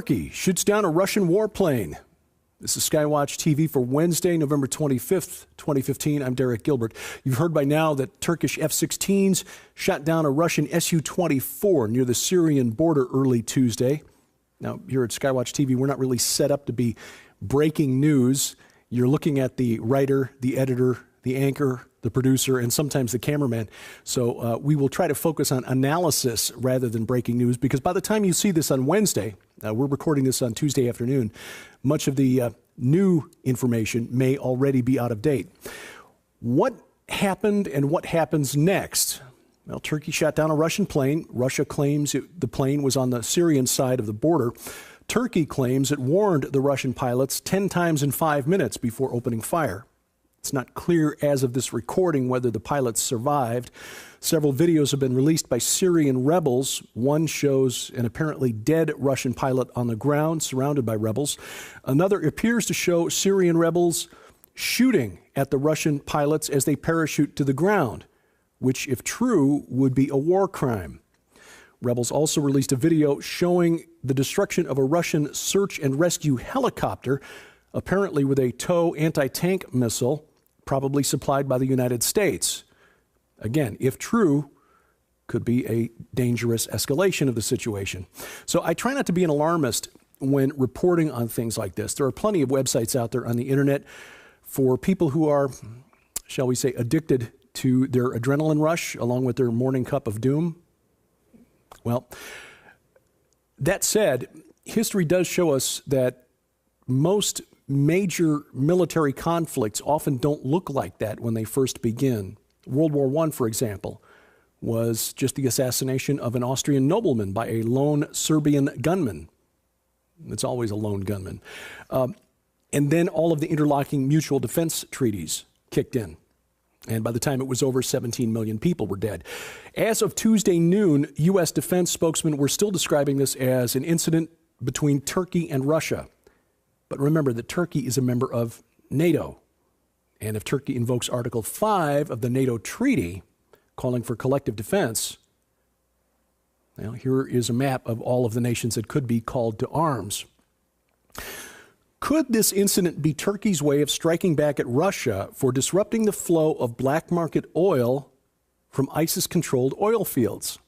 Turkey shoots down a Russian warplane. This is SkyWatchTV for Wednesday, November 25th, 2015. I'm Derek Gilbert. You've heard by now that Turkish F-16s shot down a Russian Su-24 near the Syrian border early Tuesday. Now, here at SkyWatchTV, we're not really set up to be breaking news. You're looking at the writer, the editor, the anchor, the producer, and sometimes the cameraman. So we will try to focus on analysis rather than breaking news, because by the time you see this on Wednesday, we're recording this on Tuesday afternoon, much of the new information may already be out of date. What happened and what happens next? Well, Turkey shot down a Russian plane. Russia claims the plane was on the Syrian side of the border. Turkey claims it warned the Russian pilots 10 times in 5 minutes before opening fire. It's not clear as of this recording whether the pilots survived. Several videos have been released by Syrian rebels. One shows an apparently dead Russian pilot on the ground, surrounded by rebels. Another appears to show Syrian rebels shooting at the Russian pilots as they parachute to the ground, which, if true, would be a war crime. Rebels also released a video showing the destruction of a Russian search and rescue helicopter, apparently with a TOW anti-tank missile, probably supplied by the United States. Again, if true, could be a dangerous escalation of the situation. So I try not to be an alarmist when reporting on things like this. There are plenty of websites out there on the internet for people who are, shall we say, addicted to their adrenaline rush along with their morning cup of doom. Well, that said, history does show us that most major military conflicts often don't look like that when they first begin. World War I, for example, was just the assassination of an Austrian nobleman by a lone Serbian gunman. It's always a lone gunman. And then all of the interlocking mutual defense treaties kicked in. And by the time it was over, 17 million people were dead. As of Tuesday noon, U.S. defense spokesmen were still describing this as an incident between Turkey and Russia. But remember that Turkey is a member of NATO. And if Turkey invokes Article 5 of the NATO treaty, calling for collective defense, well, here is a map of all of the nations that could be called to arms. Could this incident be Turkey's way of striking back at Russia for disrupting the flow of black market oil from ISIS-controlled oil fields?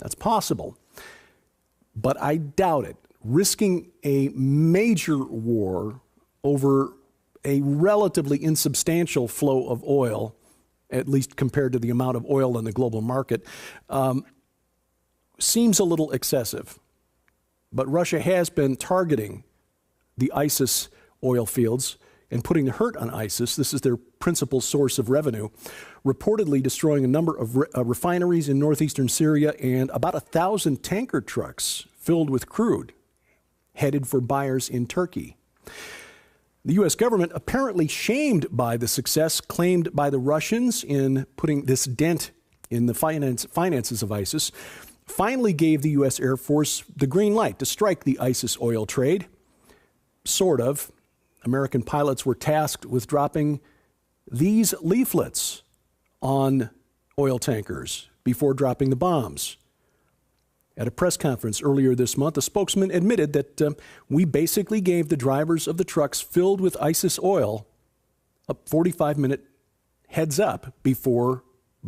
That's possible, but I doubt it. Risking a major war over a relatively insubstantial flow of oil, at least compared to the amount of oil in the global market, seems a little excessive. But Russia has been targeting the ISIS oil fields and putting the hurt on ISIS. This is their principal source of revenue, reportedly destroying a number of refineries in northeastern Syria and about 1,000 tanker trucks filled with crude headed for buyers in Turkey. The U.S. government, apparently shamed by the success claimed by the Russians in putting this dent in the finances of ISIS, finally gave the U.S. Air Force the green light to strike the ISIS oil trade. Sort of. American pilots were tasked with dropping these leaflets on oil tankers before dropping the bombs. At a press conference earlier this month, a spokesman admitted that we basically gave the drivers of the trucks filled with ISIS oil a 45-minute heads up before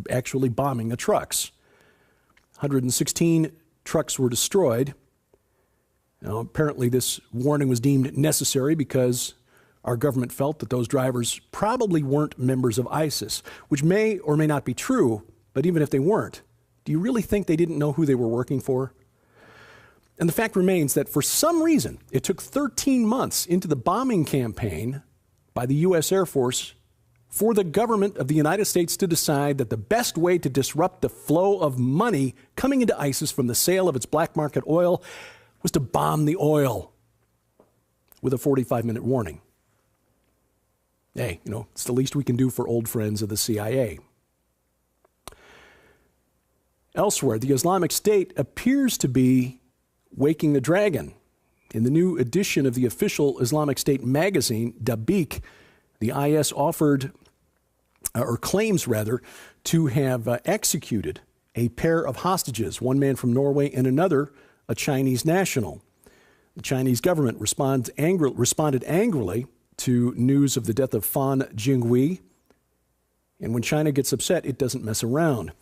actually bombing the trucks. 116 trucks were destroyed. Now, apparently this warning was deemed necessary because our government felt that those drivers probably weren't members of ISIS, which may or may not be true, but even if they weren't, do you really think they didn't know who they were working for? And the fact remains that for some reason, it took 13 months into the bombing campaign by the U.S. Air Force for the government of the United States to decide that the best way to disrupt the flow of money coming into ISIS from the sale of its black market oil was to bomb the oil with a 45-minute warning. Hey, it's the least we can do for old friends of the CIA. Elsewhere, the Islamic State appears to be waking the dragon. In the new edition of the official Islamic State magazine, Dabiq, the IS claims to have executed a pair of hostages, one man from Norway and another, a Chinese national. The Chinese government responded angrily to news of the death of Fan Jinghui. And when China gets upset, it doesn't mess around.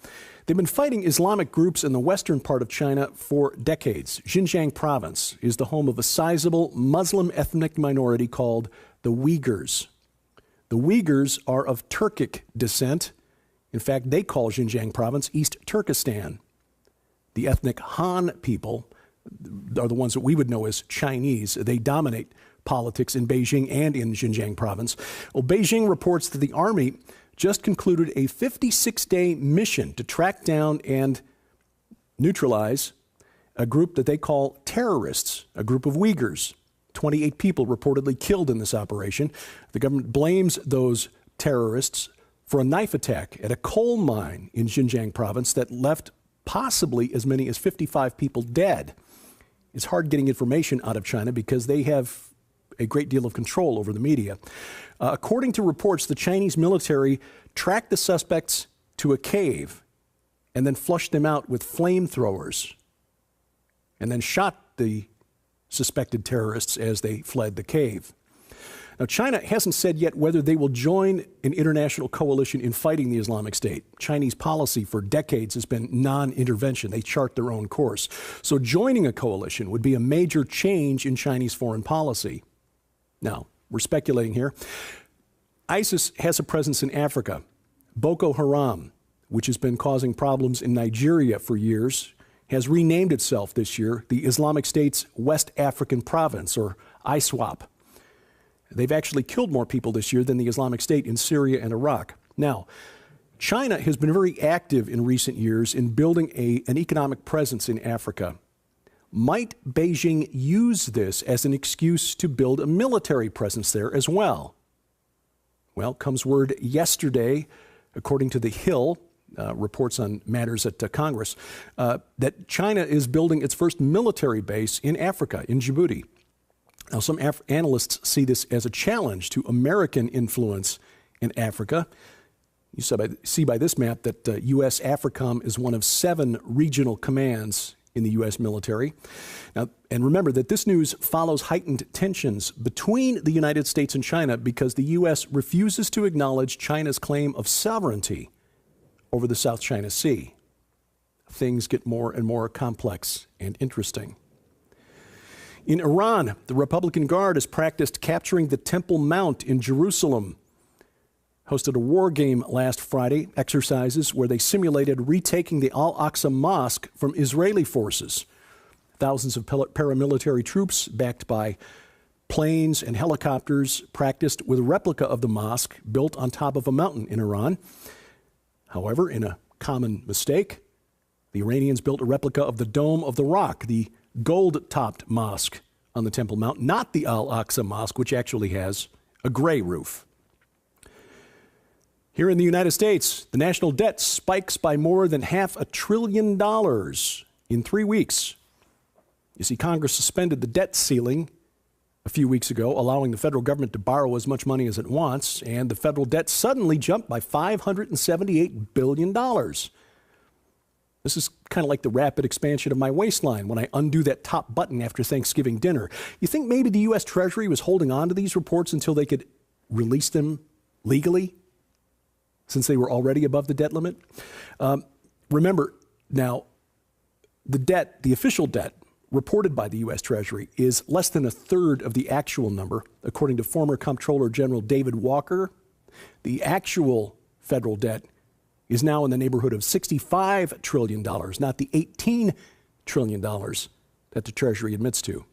They've been fighting Islamic groups in the western part of China for decades. Xinjiang province is the home of a sizable Muslim ethnic minority called the Uyghurs. The Uyghurs are of Turkic descent. In fact, they call Xinjiang province East Turkestan. The ethnic Han people are the ones that we would know as Chinese. They dominate politics in Beijing and in Xinjiang province. Well, Beijing reports that the army just concluded a 56-day mission to track down and neutralize a group that they call terrorists, a group of Uyghurs. 28 people reportedly killed in this operation. The government blames those terrorists for a knife attack at a coal mine in Xinjiang province that left possibly as many as 55 people dead. It's hard getting information out of China because they have a great deal of control over the media. According to reports, the Chinese military tracked the suspects to a cave and then flushed them out with flamethrowers and then shot the suspected terrorists as they fled the cave. Now, China hasn't said yet whether they will join an international coalition in fighting the Islamic State. Chinese policy for decades has been non-intervention. They chart their own course. So joining a coalition would be a major change in Chinese foreign policy. Now, we're speculating here. ISIS has a presence in Africa. Boko Haram, which has been causing problems in Nigeria for years, has renamed itself this year the Islamic State's West African Province, or ISWAP. They've actually killed more people this year than the Islamic State in Syria and Iraq. Now, China has been very active in recent years in building an economic presence in Africa. Might Beijing use this as an excuse to build a military presence there as well? Well, comes word yesterday, according to The Hill, reports on matters at Congress, that China is building its first military base in Africa, in Djibouti. Now, some analysts see this as a challenge to American influence in Africa. You see by this map that U.S. AFRICOM is one of 7 regional commands in the U.S. military. Now, and remember that this news follows heightened tensions between the United States and China because the U.S. refuses to acknowledge China's claim of sovereignty over the South China Sea. Things get more and more complex and interesting. In Iran, the Republican Guard has practiced capturing the Temple Mount in Jerusalem. Hosted a war game last Friday, exercises where they simulated retaking the Al-Aqsa Mosque from Israeli forces. Thousands of paramilitary troops, backed by planes and helicopters, practiced with a replica of the mosque built on top of a mountain in Iran. However, in a common mistake, the Iranians built a replica of the Dome of the Rock, the gold-topped mosque on the Temple Mount, not the Al-Aqsa Mosque, which actually has a gray roof. Here in the United States, the national debt spikes by more than $500 billion in 3 weeks. You see, Congress suspended the debt ceiling a few weeks ago, allowing the federal government to borrow as much money as it wants, and the federal debt suddenly jumped by $578 billion. This is kind of like the rapid expansion of my waistline when I undo that top button after Thanksgiving dinner. You think maybe the U.S. Treasury was holding on to these reports until they could release them legally, since they were already above the debt limit? Remember, now, the debt, the official debt, reported by the U.S. Treasury is less than a third of the actual number, according to former Comptroller General David Walker. The actual federal debt is now in the neighborhood of $65 trillion, not the $18 trillion that the Treasury admits to.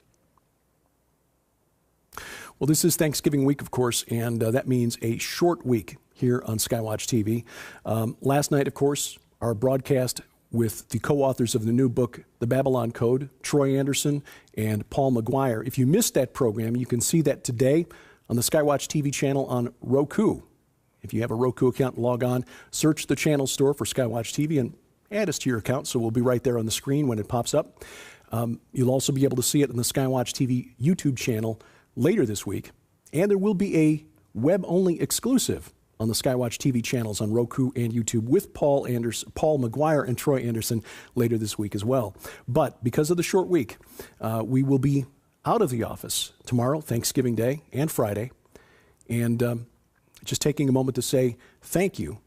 Well, this is Thanksgiving week, of course, and that means a short week here on SkyWatch TV. Last night, of course, our broadcast with the co-authors of the new book, The Babylon Code, Troy Anderson and Paul McGuire. If you missed that program, you can see that today on the SkyWatch TV channel on Roku. If you have a Roku account, log on, search the channel store for SkyWatch TV and add us to your account, so we'll be right there on the screen when it pops up. You'll also be able to see it on the SkyWatch TV YouTube channel later this week, and there will be a web-only exclusive on the SkyWatch TV channels on Roku and YouTube with Paul McGuire and Troy Anderson later this week as well. But because of the short week, we will be out of the office tomorrow, Thanksgiving Day, and Friday, and just taking a moment to say thank you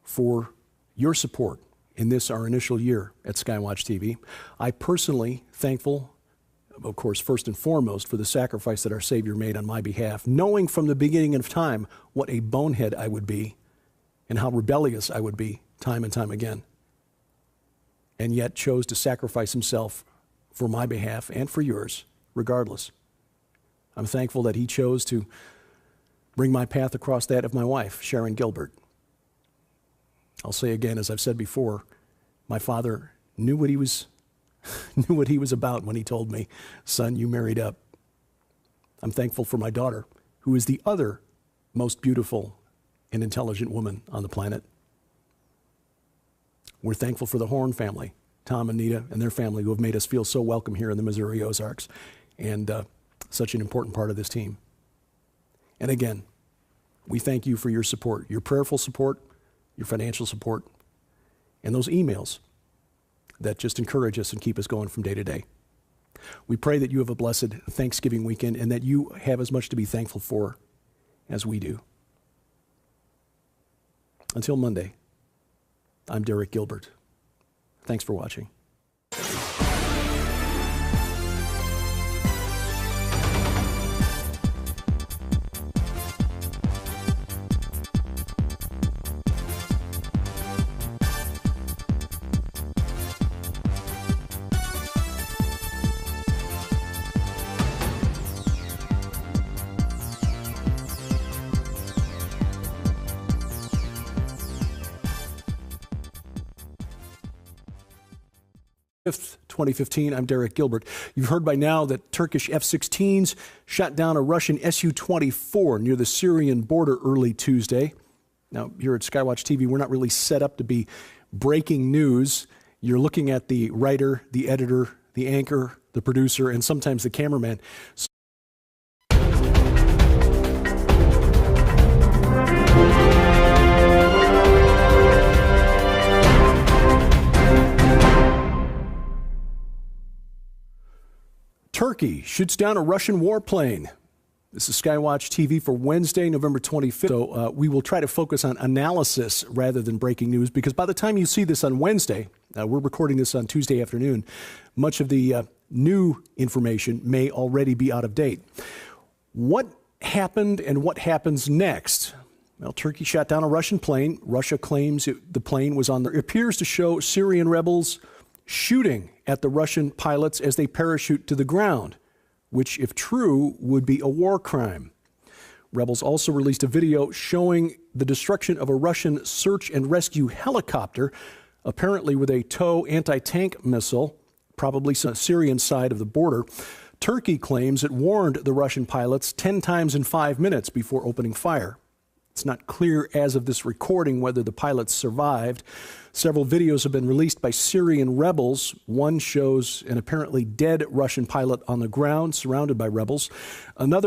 for your support in this, our initial year at SkyWatch TV. I personally thankful, of course, first and foremost, for the sacrifice that our Savior made on my behalf, knowing from the beginning of time what a bonehead I would be and how rebellious I would be time and time again, and yet chose to sacrifice himself for my behalf and for yours, regardless. I'm thankful that he chose to bring my path across that of my wife, Sharon Gilbert. I'll say again, as I've said before, my father knew what he was about when he told me, son, you married up. I'm thankful for my daughter, who is the other most beautiful and intelligent woman on the planet. We're thankful for the Horn family, Tom and Nita and their family, who have made us feel so welcome here in the Missouri Ozarks, and such an important part of this team. And again, we thank you for your support, your prayerful support, your financial support, and those emails that just encourage us and keep us going from day to day. We pray that you have a blessed Thanksgiving weekend and that you have as much to be thankful for as we do. Until Monday, I'm Derek Gilbert. Thanks for watching. Fifth, 2015, I'm Derek Gilbert. You've heard by now that Turkish F-16s shot down a Russian Su-24 near the Syrian border early Tuesday. Now, here at SkyWatch TV, we're not really set up to be breaking news. You're looking at the writer, the editor, the anchor, the producer, and sometimes the cameraman. Turkey shoots down a Russian warplane. This is SkyWatch TV for Wednesday, November 25th. So we will try to focus on analysis rather than breaking news, because by the time you see this on Wednesday, we're recording this on Tuesday afternoon, much of the new information may already be out of date. What happened and what happens next? Well, Turkey shot down a Russian plane. Russia claims the plane was on there. It appears to show Syrian rebels shooting at the Russian pilots as they parachute to the ground, which, if true, would be a war crime. Rebels also released a video showing the destruction of a Russian search and rescue helicopter, apparently with a TOW anti-tank missile, probably on the Syrian side of the border. Turkey claims it warned the Russian pilots 10 times in 5 minutes before opening fire. It's not clear as of this recording whether the pilots survived. Several videos have been released by Syrian rebels. One shows an apparently dead Russian pilot on the ground, surrounded by rebels. Another